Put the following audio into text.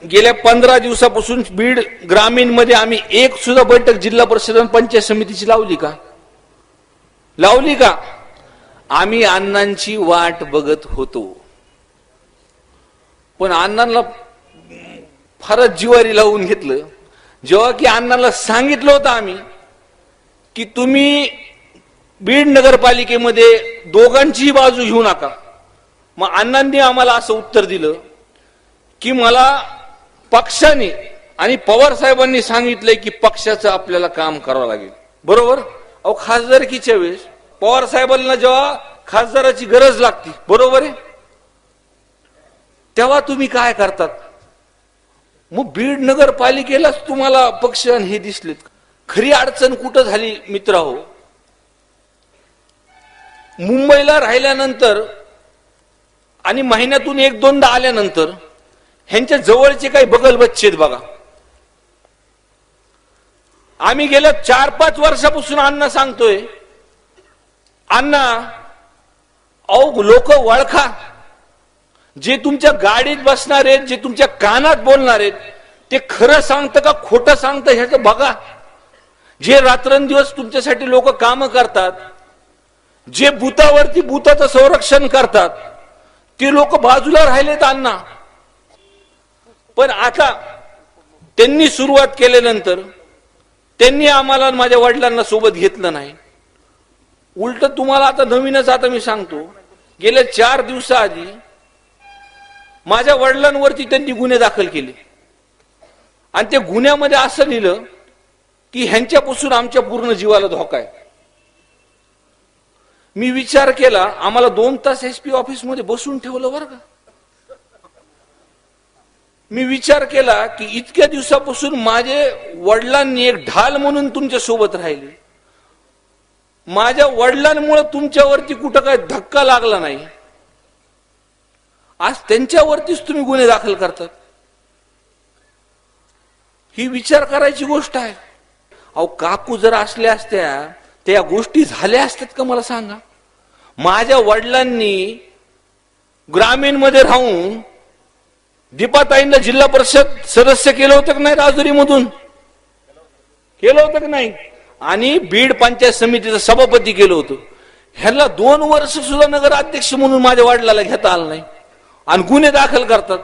गेल्या 15 दिवसापासून बीड ग्रामीण मध्ये आम्ही एक सुद्धा बैठक जिल्हा परिषद आणि पंचायत समितीची लावली का? आम्ही अण्णांची वाट बघत होतो, पण अण्णांना फारच जिवारी लावून घेतलं जेव्हा की अण्णांना सांगितलं होतं आम्ही की तुम्ही बीड नगरपालिकेमध्ये दोघांचीही बाजू घेऊ नका. मग अण्णांनी आम्हाला असं उत्तर दिलं की मला पक्षाने आणि पवार साहेबांनी सांगितलंय की पक्षाचं आपल्याला काम करावं लागेल. बरोबर? अहो, खासदारकीच्या वेळेस पवार साहेबांना जेव्हा खासदाराची गरज लागते, बरोबर आहे, तेव्हा तुम्ही काय करतात? मग बीड नगरपालिकेलाच तुम्हाला पक्ष आणि हे दिसलेत. खरी अडचण कुठं झाली मित्रहो? मुंबईला राहिल्यानंतर आणि महिन्यातून 1-2दा आल्यानंतर ह्यांच्या जवळचे काही बगल बच्चे आहेत बघा. आम्ही गेल्या 4-5 वर्षापासून अण्णा सांगतोय, अण्णा अहो लोक वळखा, जे तुमच्या गाडीत बसणार आहेत, जे तुमच्या कानात बोलणार आहेत, ते खरं सांगतं का खोटं सांगतं ह्याचं बघा. जे रात्रंदिवस तुमच्यासाठी लोक काम करतात, जे भूतावरती भूताचं संरक्षण करतात, ते लोक बाजूला राहिलेत अण्णा. पण आता त्यांनी सुरुवात केल्यानंतर त्यांनी आम्हाला माझ्या वडिलांना सोबत घेतलं नाही. उलट तुम्हाला आता नवीनच आता मी सांगतो, गेल्या 4 दिवसाआधी माझ्या वडिलांवरती त्यांनी गुन्हे दाखल केले आणि त्या गुन्ह्यामध्ये असं लिहिलं की ह्यांच्यापासून आमच्या पूर्ण जीवाला धोका आहे. मी विचार केला, आम्हाला 2 तास एसपी ऑफिस मध्ये बसून ठेवलं बरं का. मी विचार केला की इतक्या दिवसापासून माझे वडिलांनी एक ढाल म्हणून तुमच्या सोबत राहिले, माझ्या वडिलांमुळे तुमच्यावरती कुठं काय धक्का लागला नाही, आज त्यांच्यावरतीच तुम्ही गुन्हे दाखल करतात. ही विचार करायची गोष्ट आहे. अहो, काकू जर असल्या असत्या त्या गोष्टी झाल्या असत्यात का मला सांगा? माझ्या वडिलांनी ग्रामीण मध्ये राहून दीपाताईंना जिल्हा परिषद सदस्य केलं होतं की नाही? राजुरी मधून केलं होतं की नाही? आणि बीड पंचायत समितीचं सभापती केलं होतं. ह्याला 2 वर्ष सुद्धा नगराध्यक्ष म्हणून माझ्या वडिलाला घेता आलं नाही आणि गुन्हे दाखल करतात.